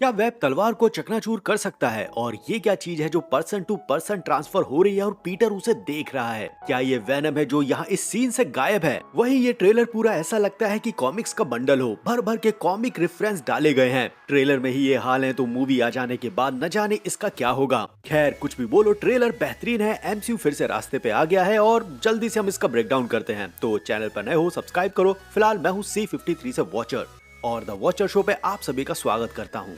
क्या वेब तलवार को चकनाचूर कर सकता है? और ये क्या चीज है जो पर्सन टू पर्सन ट्रांसफर हो रही है और पीटर उसे देख रहा है? क्या ये वेनम है जो यहाँ इस सीन से गायब है? वहीं ये ट्रेलर पूरा ऐसा लगता है कि कॉमिक्स का बंडल हो, भर भर के कॉमिक रेफरेंस डाले गए हैं। ट्रेलर में ही ये हाल है तो मूवी आ जाने के बाद न जाने इसका क्या होगा। खैर कुछ भी बोलो, ट्रेलर बेहतरीन है। एमसीयू फिर से रास्ते पे आ गया है और जल्दी से हम इसका ब्रेकडाउन करते हैं। तो चैनल पर नए हो सब्सक्राइब करो। फिलहाल मैं हूँ C53 से वॉचर और द वॉचर शो पे आप सभी का स्वागत करता हूँ।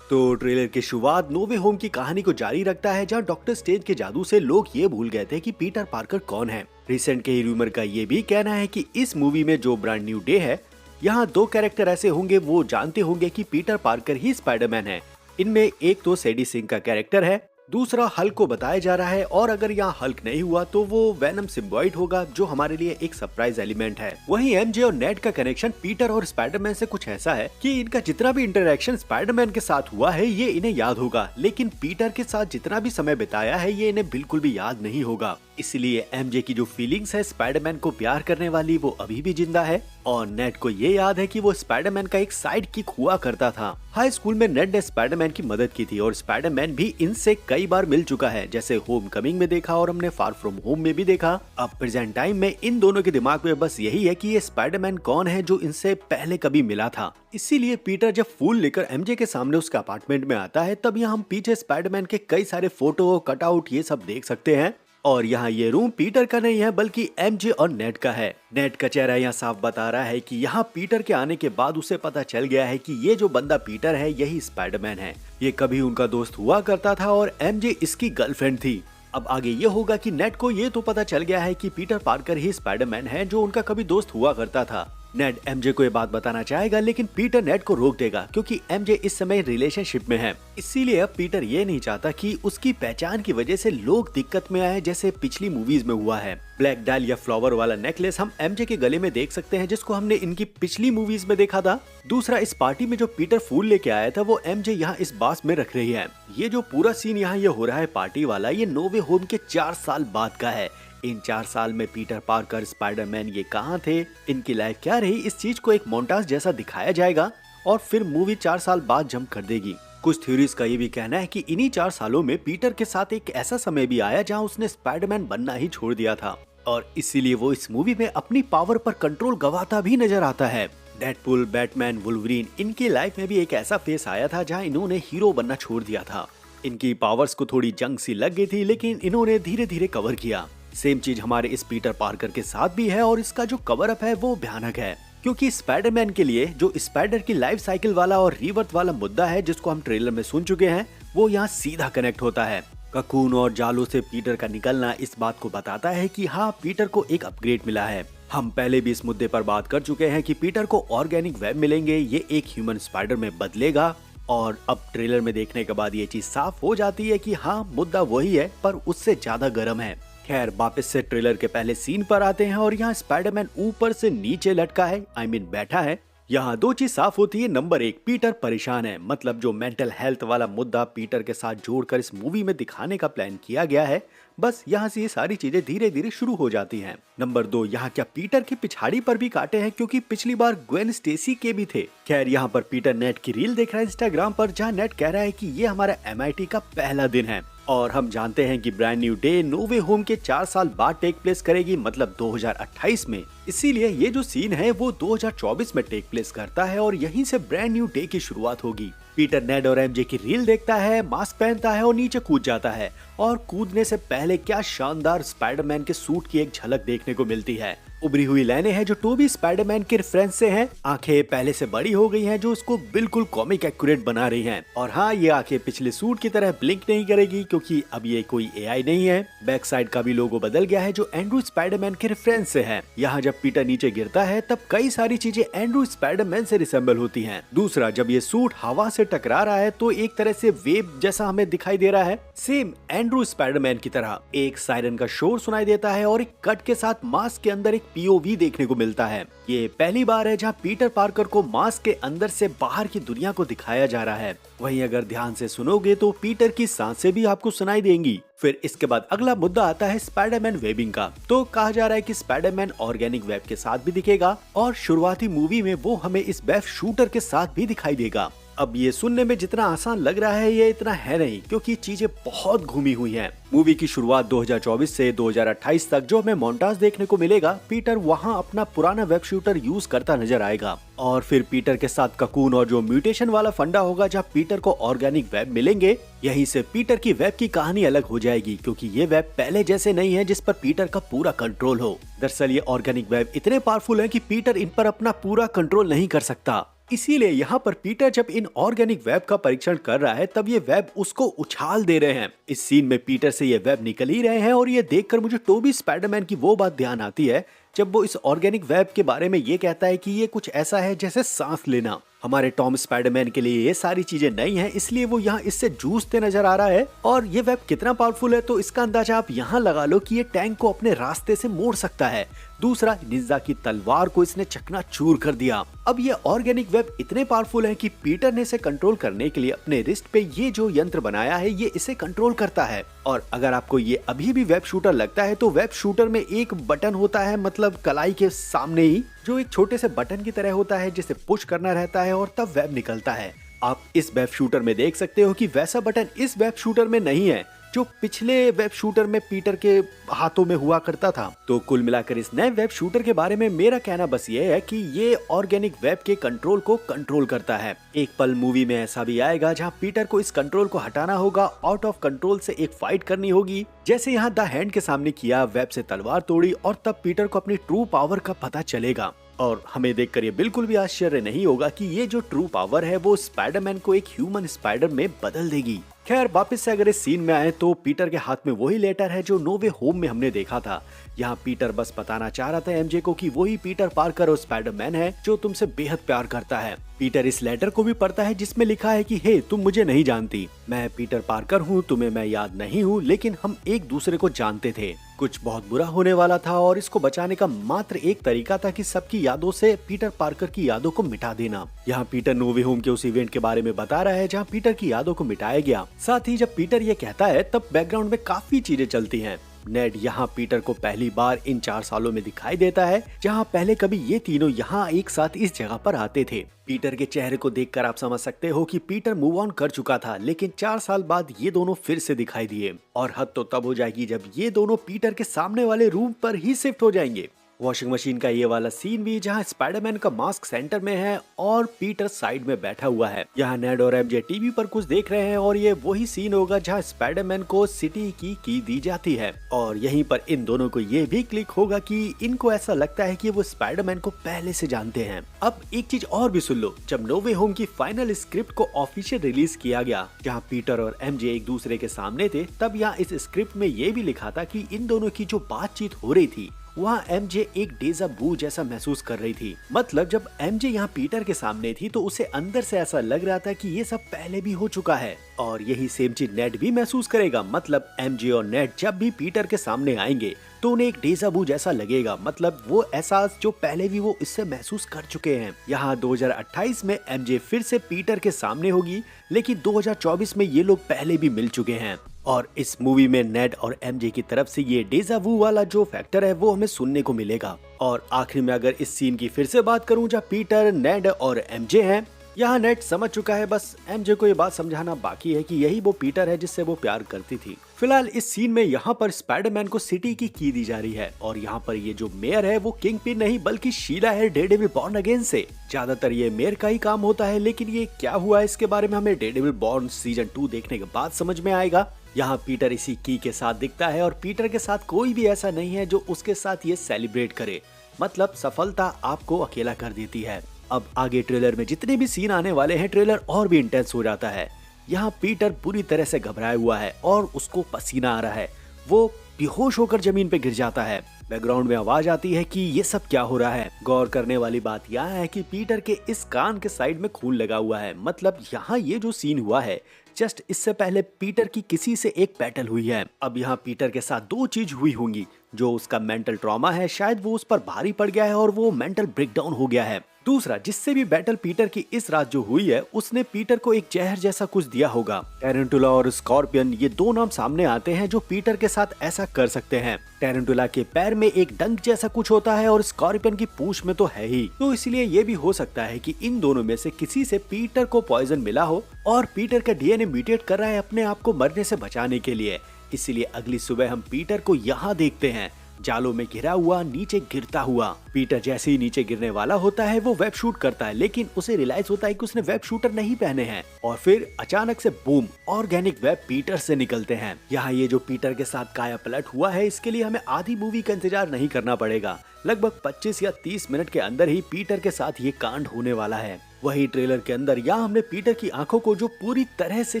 तो ट्रेलर की शुरुआत नो वे होम की कहानी को जारी रखता है, जहां डॉक्टर स्ट्रेंज के जादू से लोग ये भूल गए थे कि पीटर पार्कर कौन है। रिसेंट के ही रूमर का ये भी कहना है कि इस मूवी में जो ब्रांड न्यू डे है, यहाँ दो कैरेक्टर ऐसे होंगे वो जानते होंगे कि पीटर पार्कर ही स्पाइडरमैन है। इनमें एक तो सैडी सिंह का कैरेक्टर है, दूसरा हल्क को बताया जा रहा है। और अगर यहाँ हल्क नहीं हुआ तो वो वेनम सिम्बॉइड होगा, जो हमारे लिए एक सरप्राइज एलिमेंट है। वहीं एमजे और नेड का कनेक्शन पीटर और स्पाइडरमैन से कुछ ऐसा है कि इनका जितना भी इंटरेक्शन स्पाइडरमैन के साथ हुआ है ये इन्हें याद होगा, लेकिन पीटर के साथ जितना भी समय बिताया है ये इन्हें बिल्कुल भी याद नहीं होगा। इसलिए एमजे की जो फीलिंग्स है स्पाइडरमैन को प्यार करने वाली, वो अभी भी जिंदा है। और नेड को ये याद है कि वो स्पाइडरमैन का एक साइड किक हुआ करता था। हाई स्कूल में नेड ने स्पाइडरमैन की मदद की थी और स्पाइडरमैन भी इनसे कई बार मिल चुका है, जैसे होम कमिंग में देखा और हमने फार फ्रॉम होम में भी देखा। अब प्रेजेंट टाइम में इन दोनों के दिमाग में बस यही है कि ये स्पाइडरमैन कौन है जो इनसे पहले कभी मिला था। इसीलिए पीटर जब फूल लेकर एमजे के सामने उसके अपार्टमेंट में आता है, तब यहाँ हम पीछे स्पाइडरमैन के कई सारे फोटो कटआउट ये सब देख सकते हैं। और यहाँ ये रूम पीटर का नहीं है बल्कि एमजे और नेड का है। नेड का चेहरा यहाँ साफ बता रहा है कि यहाँ पीटर के आने के बाद उसे पता चल गया है कि ये जो बंदा पीटर है यही स्पाइडरमैन है। ये कभी उनका दोस्त हुआ करता था और एमजे इसकी गर्लफ्रेंड थी। अब आगे ये होगा कि नेड को ये तो पता चल गया है कि पीटर पार्कर ही स्पाइडरमैन है जो उनका कभी दोस्त हुआ करता था। नेड एमजे को ये बात बताना चाहेगा, लेकिन पीटर नेड को रोक देगा क्योंकि एमजे इस समय रिलेशनशिप में है। इसीलिए अब पीटर ये नहीं चाहता कि उसकी पहचान की वजह से लोग दिक्कत में आए, जैसे पिछली मूवीज में हुआ है। ब्लैक डाल या फ्लावर वाला नेकलेस हम एमजे के गले में देख सकते हैं, जिसको हमने इनकी पिछली मूवीज में देखा था। दूसरा, इस पार्टी में जो पीटर फूल लेके आया था वो एमजे यहाँ इस बास में रख रही है। ये जो पूरा सीन यहाँ ये हो रहा है पार्टी वाला, ये नो वे होम के 4 साल बाद का है। इन 4 साल में पीटर पार्कर, स्पाइडरमैन ये कहाँ थे, इनकी लाइफ क्या रही, इस चीज को एक मोन्टाज जैसा दिखाया जाएगा और फिर मूवी 4 साल बाद जंप कर देगी। कुछ थ्योरीज का ये भी कहना है कि इन्हीं 4 सालों में पीटर के साथ एक ऐसा समय भी आया जहाँ उसने स्पाइडरमैन बनना ही छोड़ दिया था और इसीलिए वो इस मूवी में अपनी पावर पर कंट्रोल गवाता भी नजर आता है। डेडपूल, बैटमैन, वुल्वरीन, इनकी लाइफ में भी एक ऐसा फेस आया था जहाँ इन्होंने हीरो बनना छोड़ दिया था। इनकी पावर्स को थोड़ी जंग सी लग गई थी, लेकिन इन्होंने धीरे धीरे कवर किया। सेम चीज हमारे इस पीटर पार्कर के साथ भी है और इसका जो कवर अप है वो भयानक है, क्योंकि स्पाइडरमैन के लिए जो स्पाइडर की लाइफ साइकिल वाला और रीबर्थ वाला मुद्दा है जिसको हम ट्रेलर में सुन चुके हैं, वो यहाँ सीधा कनेक्ट होता है। ककून और जालों से पीटर का निकलना इस बात को बताता है कि हाँ, पीटर को एक अपग्रेड मिला है। हम पहले भी इस मुद्दे पर बात कर चुके हैं कि पीटर को ऑर्गेनिक वेब मिलेंगे, ये एक ह्यूमन स्पाइडर में बदलेगा। और अब ट्रेलर में देखने के बाद ये चीज साफ हो जाती है कि हाँ, मुद्दा वही है पर उससे ज्यादा गर्म है। खैर वापस से ट्रेलर के पहले सीन पर आते हैं और यहाँ स्पाइडरमैन ऊपर से नीचे लटका है, बैठा है। यहाँ दो चीज साफ होती है। नंबर 1, पीटर परेशान है, मतलब जो मेंटल हेल्थ वाला मुद्दा पीटर के साथ जोड़कर इस मूवी में दिखाने का प्लान किया गया है, बस यहाँ से ये सारी चीजें धीरे धीरे शुरू हो जाती हैं। नंबर 2, यहाँ क्या पीटर की पिछाड़ी पर भी कांटे हैं, क्योंकि पिछली बार ग्वेन स्टेसी के भी थे। खैर यहाँ पर पीटर नेट की रील देख रहा है इंस्टाग्राम पर, जहाँ नेट कह रहा है कि ये हमारा MIT का पहला दिन है और हम जानते हैं कि ब्रांड न्यू डे नो वे होम के 4 साल बाद टेक प्लेस करेगी, मतलब 2028 में। इसीलिए ये जो सीन है वो 2024 में टेक प्लेस करता है और यहीं से ब्रांड न्यू डे की शुरुआत होगी। पीटर नेड और एमजे की रील देखता है, मास्क पहनता है और नीचे कूद जाता है। और कूदने से पहले क्या शानदार स्पाइडरमैन के सूट की एक झलक देखने को मिलती है। उभरी हुई लाइनें हैं जो टोबी स्पाइडरमैन के रेफरेंस से हैं। आंखें पहले से बड़ी हो गई हैं जो उसको बिल्कुल कॉमिक एक्यूरेट बना रही हैं। और हाँ, ये आंखें पिछले सूट की तरह ब्लिंक नहीं करेगी क्योंकि अब ये कोई AI नहीं है। बैक साइड का भी लोगो बदल गया है जो एंड्रू स्पाइडरमैन के रेफरेंस से है। यहाँ जब पीटर नीचे गिरता है तब कई सारी चीजें एंड्रू स्पाइडरमैन से रिसेंबल होती हैं। दूसरा, जब ये सूट हवा से टकरा रहा है तो एक तरह से वेव जैसा हमें दिखाई दे रहा है, सेम एंड्रू स्पाइडरमैन की तरह। एक सायरन का शोर सुनाई देता है और एक कट के साथ मास्क के अंदर एक पीओवी देखने को मिलता है। ये पहली बार है जहाँ पीटर पार्कर को मास्क के अंदर से बाहर की दुनिया को दिखाया जा रहा है। वहीं अगर ध्यान से सुनोगे तो पीटर की सांसें भी आपको सुनाई देंगी। फिर इसके बाद अगला मुद्दा आता है स्पाइडरमैन वेबिंग का। तो कहा जा रहा है कि स्पाइडरमैन ऑर्गेनिक वेब के साथ भी दिखेगा और शुरुआती मूवी में वो हमें इस वेब शूटर के साथ भी दिखाई देगा। अब ये सुनने में जितना आसान लग रहा है ये इतना है नहीं, क्योंकि चीजें बहुत घूमी हुई हैं। मूवी की शुरुआत 2024 से 2028 तक जो हमें मोन्टाज देखने को मिलेगा, पीटर वहां अपना पुराना वेब शूटर यूज करता नजर आएगा और फिर पीटर के साथ ककून और जो म्यूटेशन वाला फंडा होगा जहाँ पीटर को ऑर्गेनिक वेब मिलेंगे, यहीं से पीटर की वेब की कहानी अलग हो जाएगी, क्योंकि ये वेब पहले जैसे नहीं है जिस पर पीटर का पूरा कंट्रोल हो। दरअसल ये ऑर्गेनिक वेब इतने पावरफुल है कि पीटर इन पर अपना पूरा कंट्रोल नहीं कर सकता। इसीलिए यहाँ पर पीटर जब इन ऑर्गेनिक वेब का परीक्षण कर रहा है तब ये वेब उसको उछाल दे रहे हैं। इस सीन में पीटर से ये वेब निकल ही रहे हैं और ये देखकर मुझे टोबी स्पाइडरमैन की वो बात ध्यान आती है जब वो इस ऑर्गेनिक वेब के बारे में ये कहता है कि ये कुछ ऐसा है जैसे सांस लेना। हमारे टॉम स्पाइडरमैन के लिए ये सारी चीजें नई हैं, इसलिए वो यहाँ इससे जूझते नजर आ रहा है। और ये वेब कितना पावरफुल है तो इसका अंदाजा आप यहाँ लगा लो कि ये टैंक को अपने रास्ते से मोड़ सकता है। दूसरा, निंजा की तलवार को इसने चकनाचूर कर दिया। अब ये ऑर्गेनिक वेब इतने पावरफुल है कि पीटर ने इसे कंट्रोल करने के लिए अपने रिस्ट पे ये जो यंत्र बनाया है ये इसे कंट्रोल करता है। और अगर आपको ये अभी भी वेब शूटर लगता है तो वेब शूटर में एक बटन होता है, मतलब कलाई के सामने ही, जो एक छोटे से बटन की तरह होता है जिसे पुश करना रहता है और तब वेब निकलता है। आप इस वेब शूटर में देख सकते हो कि वैसा बटन इस वेब शूटर में नहीं है जो पिछले वेब शूटर में पीटर के हाथों में हुआ करता था। तो कुल मिलाकर इस नए वेब शूटर के बारे में मेरा कहना बस ये है कि ये ऑर्गेनिक वेब के कंट्रोल को कंट्रोल करता है। एक पल मूवी में ऐसा भी आएगा जहां पीटर को इस कंट्रोल को हटाना होगा, आउट ऑफ कंट्रोल से एक फाइट करनी होगी, जैसे यहाँ द हैंड के सामने किया, वेब से तलवार तोड़ी और तब पीटर को अपनी ट्रू पावर का पता चलेगा। और हमें देखकर ये बिल्कुल भी आश्चर्य नहीं होगा कि ये जो ट्रू पावर है वो स्पाइडरमैन को एक ह्यूमन स्पाइडर में बदल देगी। खैर, वापस से अगर इस सीन में आए तो पीटर के हाथ में वही लेटर है जो नो वे होम में हमने देखा था। यहाँ पीटर बस बताना चाह रहा था एमजे को कि वही पीटर पार्कर और स्पाइडरमैन है जो तुमसे बेहद प्यार करता है। पीटर इस लेटर को भी पढ़ता है जिसमें लिखा है कि हे, तुम मुझे नहीं जानती, मैं पीटर पार्कर हूँ, तुम्हें मैं याद नहीं हूँ, लेकिन हम एक दूसरे को जानते थे। कुछ बहुत बुरा होने वाला था और इसको बचाने का मात्र एक तरीका था कि सबकी यादों से पीटर पार्कर की यादों को मिटा देना। यहाँ पीटर नो वे होम के उस इवेंट के बारे में बता रहा है जहाँ पीटर की यादों को मिटाया गया। साथ ही जब पीटर ये कहता है तब बैकग्राउंड में काफी चीजें चलती हैं। नेड यहाँ पीटर को पहली बार इन 4 सालों में दिखाई देता है, जहाँ पहले कभी ये तीनों यहाँ एक साथ इस जगह पर आते थे। पीटर के चेहरे को देखकर आप समझ सकते हो कि पीटर मूव ऑन कर चुका था, लेकिन 4 साल बाद ये दोनों फिर से दिखाई दिए। और हद तो तब हो जाएगी जब ये दोनों पीटर के सामने वाले रूम पर ही शिफ्ट हो जाएंगे। वॉशिंग मशीन का ये वाला सीन भी जहाँ स्पाइडरमैन का मास्क सेंटर में है और पीटर साइड में बैठा हुआ है। यहाँ नेड और एमजे टीवी पर कुछ देख रहे हैं और ये वही सीन होगा जहाँ स्पाइडरमैन को सिटी की दी जाती है। और यहीं पर इन दोनों को ये भी क्लिक होगा कि इनको ऐसा लगता है कि वो स्पाइडरमैन को पहले से जानते हैं। अब एक चीज और भी सुन लो, जब नो वे होम की फाइनल स्क्रिप्ट को ऑफिशियल रिलीज किया गया जहाँ पीटर और एमजे एक दूसरे के सामने थे, तब यहाँ इस स्क्रिप्ट में ये भी लिखा था कि इन दोनों की जो बातचीत हो रही थी वहाँ एमजे एक डेजा बू जैसा महसूस कर रही थी। मतलब जब एमजे यहाँ पीटर के सामने थी तो उसे अंदर से ऐसा लग रहा था कि ये सब पहले भी हो चुका है। और यही सेम चीज नेड भी महसूस करेगा। मतलब एमजे और नेड जब भी पीटर के सामने आएंगे तो उन्हें एक डेजा बू जैसा लगेगा, मतलब वो एहसास जो पहले भी वो इससे महसूस कर चुके हैं। यहाँ 2028 में एमजे फिर से पीटर के सामने होगी, लेकिन 2024 में ये लोग पहले भी मिल चुके हैं। और इस मूवी में नेड और एमजे की तरफ से ये डेजा वू वाला जो फैक्टर है वो हमें सुनने को मिलेगा। और आखिर में अगर इस सीन की फिर से बात करूं जहाँ पीटर, नेड और एमजे हैं, यहाँ नेड समझ चुका है, बस एमजे को ये बात समझाना बाकी है कि यही वो पीटर है जिससे वो प्यार करती थी। फिलहाल इस सीन में यहाँ पर स्पाइडरमैन को सिटी की दी जा रही है और यहाँ पर ये जो मेयर है वो किंगपिन नहीं बल्कि शीला है डेयरडेविल बॉर्न अगेन से। ज्यादातर ये मेयर का ही काम होता है, लेकिन ये क्या हुआ इसके बारे में हमें डेयरडेविल बॉर्न सीजन 2 देखने के बाद समझ में आएगा। यहाँ पीटर इसी की के साथ दिखता है और पीटर के साथ कोई भी ऐसा नहीं है जो उसके साथ ये सेलिब्रेट करे। मतलब सफलता आपको अकेला कर देती है। अब आगे ट्रेलर में जितने भी सीन आने वाले हैं, ट्रेलर और भी इंटेंस हो जाता है। यहाँ पीटर पूरी तरह से घबराया हुआ है और उसको पसीना आ रहा है, वो बेहोश होकर जमीन पे गिर जाता है। बैकग्राउंड में आवाज आती है कि ये सब क्या हो रहा है। गौर करने वाली बात यह है कि पीटर के इस कान के साइड में खून लगा हुआ है। मतलब यहाँ ये जो सीन हुआ है जस्ट इससे पहले पीटर की किसी से एक बैटल हुई है। अब यहाँ पीटर के साथ 2 चीज हुई होंगी। जो उसका मेंटल ट्रॉमा है शायद वो उस पर भारी पड़ गया है और वो मेंटल ब्रेकडाउन हो गया है। दूसरा, जिससे भी बैटल पीटर की इस रात जो हुई है उसने पीटर को एक जहर जैसा कुछ दिया होगा। टेरेंटुला और स्कॉर्पियन ये दो नाम सामने आते हैं जो पीटर के साथ ऐसा कर सकते हैं। टेरेंटुला के पैर में एक डंक जैसा कुछ होता है और स्कॉर्पियन की पूंछ में तो है ही, तो इसलिए ये भी हो सकता है कि इन दोनों में से किसी से पीटर को पॉइजन मिला हो और पीटर का डीएनए म्यूटेट कर रहा है अपने आप को मरने से बचाने के लिए। इसीलिए अगली सुबह हम पीटर को यहाँ देखते हैं, जालों में घिरा हुआ, नीचे गिरता हुआ। पीटर जैसे ही नीचे गिरने वाला होता है वो वेब शूट करता है, लेकिन उसे रियलाइज होता है कि उसने वेब शूटर नहीं पहने हैं और फिर अचानक से बूम, ऑर्गेनिक वेब पीटर से निकलते हैं। यहाँ ये जो पीटर के साथ काया पलट हुआ है इसके लिए हमें आधी मूवी का इंतजार नहीं करना पड़ेगा। लगभग 25 या 30 मिनट के अंदर ही पीटर के साथ ये कांड होने वाला है। वही ट्रेलर के अंदर यहाँ हमने पीटर की आंखों को जो पूरी तरह से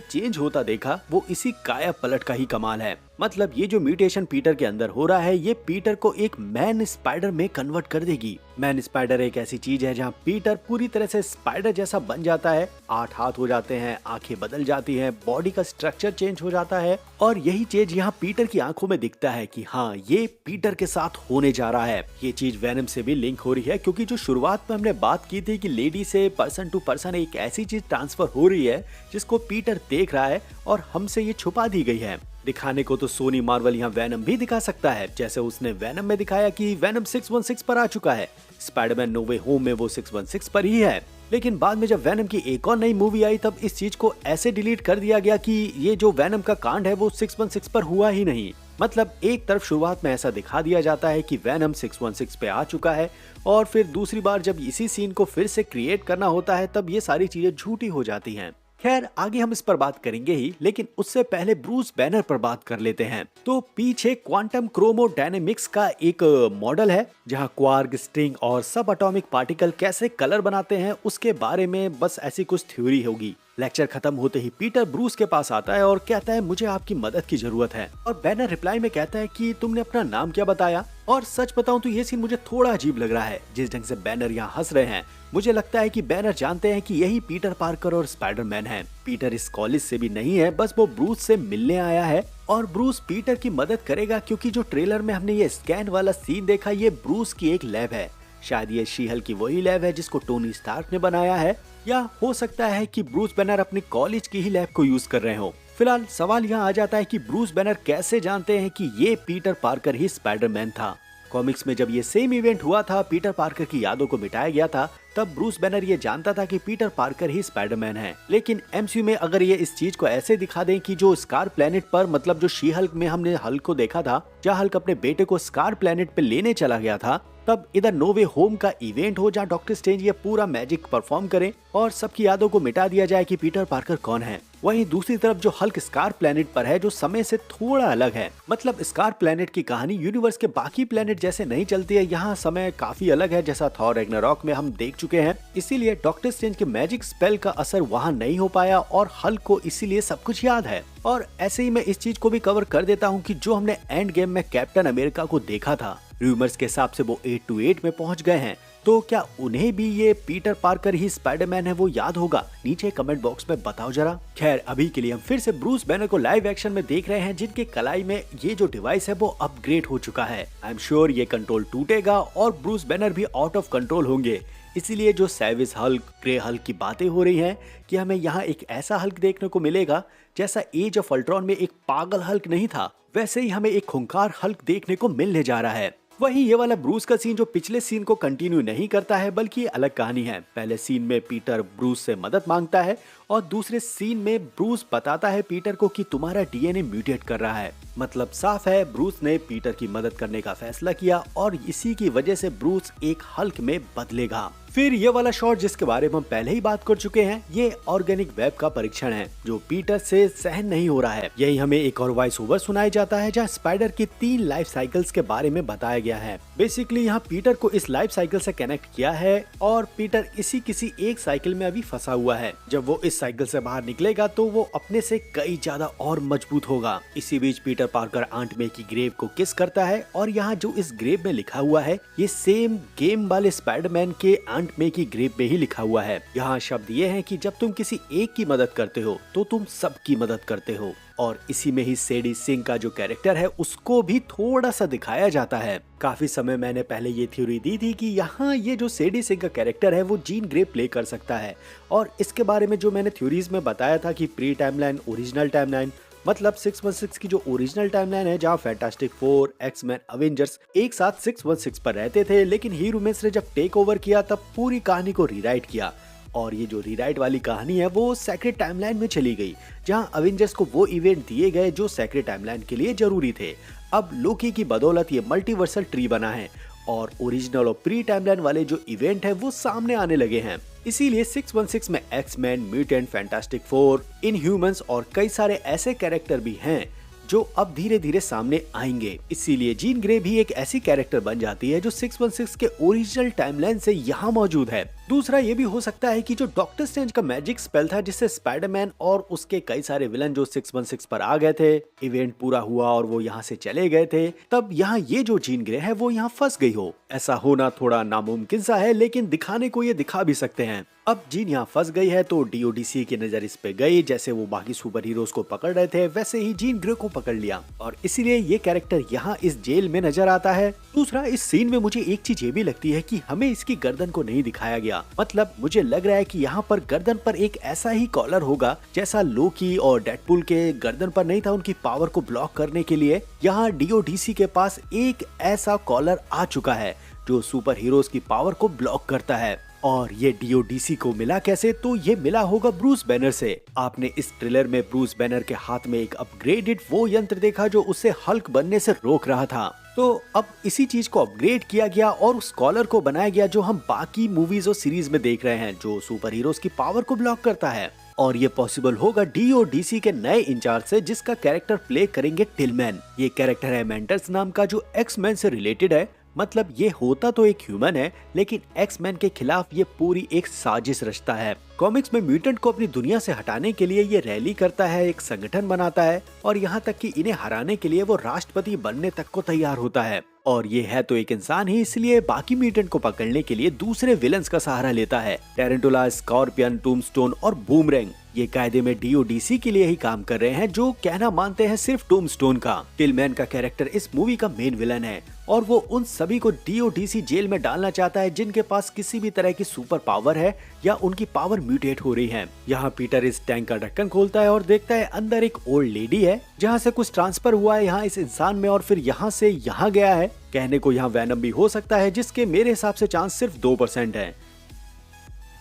चेंज होता देखा, वो इसी काया पलट का ही कमाल है। मतलब ये जो म्यूटेशन पीटर के अंदर हो रहा है ये पीटर को एक मैन स्पाइडर में कन्वर्ट कर देगी। मैन स्पाइडर एक ऐसी चीज है जहाँ पीटर पूरी तरह से स्पाइडर जैसा बन जाता है, 8 हाथ हो जाते हैं, आंखें बदल जाती हैं, बॉडी का स्ट्रक्चर चेंज हो जाता है और यही चीज यहाँ पीटर की आंखों में दिखता है कि हाँ ये पीटर के साथ होने जा रहा है। ये चीज वेनम से भी लिंक हो रही है क्योंकि जो शुरुआत में हमने बात की थी कि लेडी से पर्सन टू पर्सन एक ऐसी चीज ट्रांसफर हो रही है जिसको पीटर देख रहा है और हमसे ये छुपा दी गई है। दिखाने को तो सोनी मार्वल यहाँ वेनम भी दिखा सकता है, जैसे उसने वेनम में दिखाया कि वेनम 616 पर आ चुका है। स्पाइडरमैन नो वे होम में वो 616 पर ही है, लेकिन बाद में जब वेनम की एक और नई मूवी आई तब इस चीज को ऐसे डिलीट कर दिया गया कि ये जो वेनम का कांड है वो 616 पर हुआ ही नहीं। मतलब एक तरफ शुरुआत में ऐसा दिखा दिया जाता है कि वेनम 616 पे आ चुका है और फिर दूसरी बार जब इसी सीन को फिर से क्रिएट करना होता है तब ये सारी चीजें झूठी हो जाती हैं। खैर आगे हम इस पर बात करेंगे ही, लेकिन उससे पहले ब्रूस बैनर पर बात कर लेते हैं। तो पीछे क्वांटम क्रोमोडायनेमिक्स का एक मॉडल है जहां क्वार्क, स्ट्रिंग और सब एटॉमिक पार्टिकल कैसे कलर बनाते हैं उसके बारे में बस ऐसी कुछ थ्योरी होगी। लेक्चर खत्म होते ही पीटर ब्रूस के पास आता है और कहता है मुझे आपकी मदद की जरूरत है, और बैनर रिप्लाई में कहता है कि तुमने अपना नाम क्या बताया। और सच बताऊं तो ये सीन मुझे थोड़ा अजीब लग रहा है, जिस ढंग से बैनर यहाँ हंस रहे हैं। मुझे लगता है कि बैनर जानते हैं कि यही पीटर पार्कर और स्पाइडरमैन है। पीटर इस कॉलेज से भी नहीं है, बस वो ब्रूस से मिलने आया है और ब्रूस पीटर की मदद करेगा क्योंकि जो ट्रेलर में हमने ये स्कैन वाला सीन देखा ये ब्रूस की एक लैब है। शायद ये शी-हल्क की वही लैब है जिसको टोनी स्टार्क ने बनाया है, या हो सकता है कि ब्रूस बैनर अपने कॉलेज की ही लैब को यूज कर रहे हो। फिलहाल सवाल यहाँ आ जाता है कि ब्रूस बैनर कैसे जानते हैं कि ये पीटर पार्कर ही स्पाइडरमैन था। कॉमिक्स में जब ये सेम इवेंट हुआ था, पीटर पार्कर की यादों को मिटाया गया था, तब ब्रूस बैनर ये जानता था कि पीटर पार्कर ही स्पाइडरमैन है। लेकिन एमसीयू में अगर ये इस चीज को ऐसे दिखा दें कि जो स्कार प्लेनेट पर, मतलब जो शी हल्क में हमने हल्क को देखा था, जहाँ हल्क अपने बेटे को स्कार प्लेनेट पे लेने चला गया था, तब इधर नो वे होम का इवेंट हो जहाँ डॉक्टर स्ट्रेंज ये पूरा मैजिक परफॉर्म करे और सबकी यादों को मिटा दिया जाए कि पीटर पार्कर कौन है। वहीं दूसरी तरफ जो हल्क स्कार प्लेनेट पर है जो समय से थोड़ा अलग है, मतलब स्कार प्लेनेट की कहानी यूनिवर्स के बाकी प्लेनेट जैसे नहीं चलती है, यहाँ समय काफी अलग है जैसा थॉर रैग्नारॉक में हम देख चुके हैं। इसीलिए डॉक्टर स्ट्रेंज के मैजिक स्पेल का असर वहाँ नहीं हो पाया और हल्क को इसीलिए सब कुछ याद है। और ऐसे ही मैं इस चीज को भी कवर कर देता हूँ कि जो हमने एंड गेम में कैप्टन अमेरिका को देखा था, रूमर्स के हिसाब से वो 828 में पहुंच गए हैं, तो क्या उन्हें भी ये पीटर पार्कर ही स्पाइडरमैन है वो याद होगा? नीचे कमेंट बॉक्स में बताओ जरा। खैर अभी के लिए हम फिर से ब्रूस बैनर को लाइव एक्शन में देख रहे हैं, जिनके कलाई में ये जो डिवाइस है वो अपग्रेड हो चुका है। आई एम श्योर ये कंट्रोल टूटेगा और ब्रूस बैनर भी आउट ऑफ कंट्रोल होंगे। इसीलिए जो सैविज हल्क, ग्रे हल्क की बातें हो रही हैं कि हमें यहाँ एक ऐसा हल्क देखने को मिलेगा जैसा एज ऑफ अल्ट्रॉन में एक पागल हल्क नहीं था, वैसे ही हमें एक खूंखार हल्क देखने को मिलने जा रहा है। वहीं ये वाला ब्रूस का सीन जो पिछले सीन को कंटिन्यू नहीं करता है, बल्कि अलग कहानी है। पहले सीन में पीटर ब्रूस से मदद मांगता है और दूसरे सीन में ब्रूस बताता है पीटर को कि तुम्हारा डीएनए म्यूटेट कर रहा है। मतलब साफ है ब्रूस ने पीटर की मदद करने का फैसला किया और इसी की वजह से ब्रूस एक हल्क में बदलेगा। फिर ये वाला शॉट जिसके बारे में हम पहले ही बात कर चुके हैं, ये ऑर्गेनिक वेब का परीक्षण है जो पीटर से सहन नहीं हो रहा है। यही हमें एक और वॉइस ओवर सुनाया जाता है जहाँ स्पाइडर की 3 लाइफ साइकिल्स के बारे में बताया गया है। बेसिकली यहाँ पीटर को इस लाइफ साइकिल से कनेक्ट किया है और पीटर इसी किसी एक साइकिल में अभी फंसा हुआ है। जब वो इस साइकिल से बाहर निकलेगा तो वो अपने से कई ज्यादा और मजबूत होगा। इसी बीच पीटर पार्कर आंट मे की ग्रेव को किस करता है और यहाँ जो इस ग्रेव में लिखा हुआ है ये सेम गेम वाले स्पाइडरमैन के कांट मेक की ग्रेप में ही लिखा हुआ है। यहाँ शब्द ये है कि जब तुम किसी एक की मदद करते हो तो तुम सबकी मदद करते हो। और इसी में ही सेडी सिंह का जो कैरेक्टर है उसको भी थोड़ा सा दिखाया जाता है। काफी समय मैंने पहले ये थ्योरी दी थी कि यहाँ ये जो सेडी सिंह का कैरेक्टर है वो जीन ग्रे प्ले कर सकता है। और इसके बारे में जो मैंने थ्योरीज में बताया था कि प्री टाइमलाइन, ओरिजिनल टाइमलाइन, मतलब 616 की जो ओरिजिनल टाइमलाइन है जहाँ फैंटास्टिक फोर, एक्समैन, अवेंजर्स एक साथ 616 पर रहते थे, लेकिन हीरोमैन्स ने जब टेक ओवर किया तब पूरी कहानी को रीराइट किया। और ये जो रीराइट वाली कहानी है वो सेक्रेट टाइमलाइन में चली गई, जहाँ अवेंजर्स को वो इवेंट दिए गए जो सेक्रेट टाइमलाइन के लिए जरूरी थे। अब लोकी की बदौलत ये मल्टीवर्सल ट्री बना है और ओरिजिनल और प्री टाइमलाइन वाले जो इवेंट है वो सामने आने लगे हैं। इसीलिए 616 में X Men, mutant, fantastic four, inhumans और कई सारे ऐसे कैरेक्टर भी हैं जो अब धीरे धीरे सामने आएंगे। इसीलिए जीन ग्रे भी एक ऐसी कैरेक्टर बन जाती है जो 616 के ओरिजिनल टाइमलाइन से यहाँ मौजूद है। दूसरा ये भी हो सकता है कि जो डॉक्टर स्ट्रेंज का मैजिक स्पेल था जिससे स्पाइडरमैन और उसके कई सारे विलन जो 616 पर आ गए थे, इवेंट पूरा हुआ और वो यहाँ से चले गए थे, तब यहाँ ये जो जीन ग्रे है वो यहाँ फंस गई हो। ऐसा होना थोड़ा नामुमकिन सा है, लेकिन दिखाने को ये दिखा भी सकते हैं। अब जीन यहाँ फंस गई है तो डीओडीसी की नजर इस पे गई। जैसे वो बाकी सुपर हीरोज को पकड़ रहे थे वैसे ही जीन ग्रे को पकड़ लिया और इसीलिए ये कैरेक्टर यहाँ इस जेल में नजर आता है। दूसरा, इस सीन में मुझे एक चीज ये भी लगती है कि हमें इसकी गर्दन को नहीं दिखाया गया। मतलब मुझे लग रहा है कि यहाँ पर गर्दन पर एक ऐसा ही कॉलर होगा जैसा लोकी और डेडपुल के गर्दन पर नहीं था उनकी पावर को ब्लॉक करने के लिए। यहाँ डीओडीसी के पास एक ऐसा कॉलर आ चुका है जो सुपर हीरोज की पावर को ब्लॉक करता है। और ये डीओडीसी को मिला कैसे? तो ये मिला होगा ब्रूस बैनर से। आपने इस ट्रेलर में ब्रूस बैनर के हाथ में एक अपग्रेडेड वो यंत्र देखा जो उसे हल्क बनने से रोक रहा था। तो अब इसी चीज को अपग्रेड किया गया और उस कॉलर को बनाया गया जो हम बाकी मूवीज और सीरीज में देख रहे हैं, जो सुपर हीरोज की पावर को ब्लॉक करता है। और ये पॉसिबल होगा डीओडीसी के नए इंचार्ज से जिसका कैरेक्टर प्ले करेंगे टिलमैन। ये कैरेक्टर है मेंटर्स नाम का जो एक्समैन से रिलेटेड है। मतलब ये होता तो एक ह्यूमन है लेकिन एक्समैन के खिलाफ ये पूरी एक साजिश रचता है। कॉमिक्स में म्यूटेंट को अपनी दुनिया से हटाने के लिए ये रैली करता है, एक संगठन बनाता है और यहाँ तक कि इन्हें हराने के लिए वो राष्ट्रपति बनने तक को तैयार होता है। और ये है तो एक इंसान ही, इसलिए बाकी म्यूटेंट को पकड़ने के लिए दूसरे विलन्स का सहारा लेता है। टेरेंटुला, स्कॉर्पियन, टूम्बस्टोन और बूमरैंग ये कायदे में डीओडीसी के लिए ही काम कर रहे हैं, जो कहना मानते हैं सिर्फ टूम्बस्टोन का। टिलमैन का कैरेक्टर इस मूवी का मेन विलन है और वो उन सभी को डीओडीसी जेल में डालना चाहता है जिनके पास किसी भी तरह की सुपर पावर है या उनकी पावर म्यूटेट हो रही है। यहाँ पीटर इस टैंक का ढक्कन खोलता है और देखता है अंदर एक ओल्ड लेडी है जहाँ से कुछ ट्रांसफर हुआ है यहाँ इस इंसान में और फिर यहाँ से यहाँ गया है। कहने को यहाँ वैनम भी हो सकता है जिसके मेरे हिसाब से चांस सिर्फ 2% है।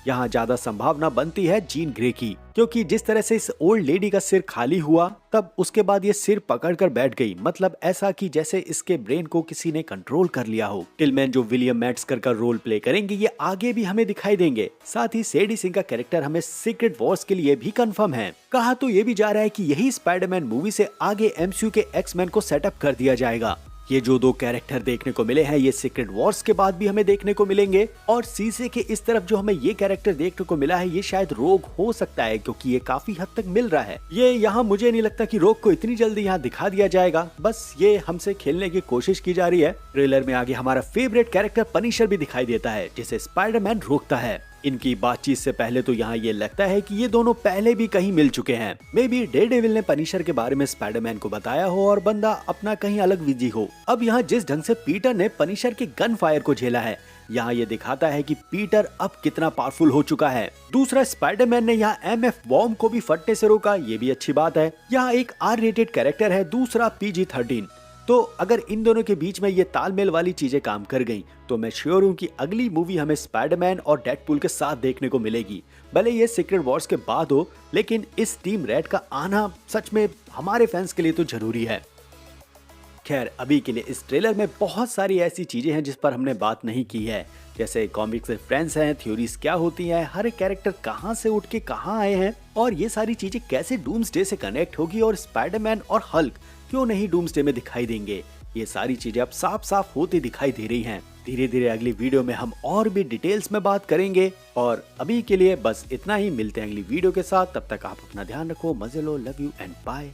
यहाँ ज्यादा संभावना बनती है जीन ग्रे की, क्योंकि जिस तरह से इस ओल्ड लेडी का सिर खाली हुआ तब उसके बाद ये सिर पकड़कर बैठ गई। मतलब ऐसा कि जैसे इसके ब्रेन को किसी ने कंट्रोल कर लिया हो। टिलमैन जो विलियम मैट्सकर का रोल प्ले करेंगे ये आगे भी हमें दिखाई देंगे। साथ ही सेडी सिंह का कैरेक्टर हमें सीक्रेट वॉर्स के लिए भी कंफर्म है। कहा तो ये भी जा रहा है कि यही स्पाइडरमैन मूवी से आगे एमसीयू के एक्समैन को सेटअप कर दिया जाएगा। ये जो 2 कैरेक्टर देखने को मिले हैं ये सीक्रेट वॉर्स के बाद भी हमें देखने को मिलेंगे। और शीशे के इस तरफ जो हमें ये कैरेक्टर देखने को मिला है ये शायद रोग हो सकता है, क्योंकि ये काफी हद तक मिल रहा है। ये यहाँ मुझे नहीं लगता कि रोग को इतनी जल्दी यहाँ दिखा दिया जाएगा, बस ये हमसे खेलने की कोशिश की जा रही है। ट्रेलर में आगे हमारा फेवरेट कैरेक्टर पनिशर भी दिखाई देता है जिसे स्पाइडरमैन रोकता है। इनकी बातचीत से पहले तो यहाँ ये लगता है कि ये दोनों पहले भी कहीं मिल चुके हैं। मे बी डेयरडेविल ने पनिशर के बारे में स्पाइडरमैन को बताया हो और बंदा अपना कहीं अलग बिजी हो। अब यहाँ जिस ढंग से पीटर ने पनिशर के गन फायर को झेला है, यहाँ ये दिखाता है कि पीटर अब कितना पावरफुल हो चुका है। दूसरा, स्पाइडरमैन ने यहाँ एमएफ बॉम्ब को भी फटने से रोका, ये भी अच्छी बात है। यहाँ एक आर रेटेड कैरेक्टर है, दूसरा PG-13। तो अगर इन दोनों के बीच में ये तालमेल वाली चीजें काम कर गईं, तो मैं श्योर हूँ कि अगली मूवी हमें स्पाइडरमैन और डेडपूल के साथ देखने को मिलेगी। भले ये सीक्रेट वॉर्स के बाद हो, लेकिन इस टीम रेड का आना सच में हमारे फैंस के लिए तो जरूरी है। खैर, अभी के लिए इस ट्रेलर में बहुत सारी ऐसी चीजें हैं जिस पर हमने बात नहीं की है, जैसे कॉमिक्स रेफरेंस हैं, थ्योरीज क्या होती हैं, हर एक कैरेक्टर कहां से उठ के कहां आए हैं और ये सारी चीजें कैसे डूम्सडे से कनेक्ट होगी और स्पाइडरमैन और हल्क क्यों नहीं डूम्सडे में दिखाई देंगे। ये सारी चीजें अब साफ साफ होती दिखाई दे रही हैं। धीरे धीरे अगली वीडियो में हम और भी डिटेल्स में बात करेंगे और अभी के लिए बस इतना ही। मिलते हैं अगली वीडियो के साथ, तब तक आप अपना ध्यान रखो, मजे लो, लव यू एंड बाय।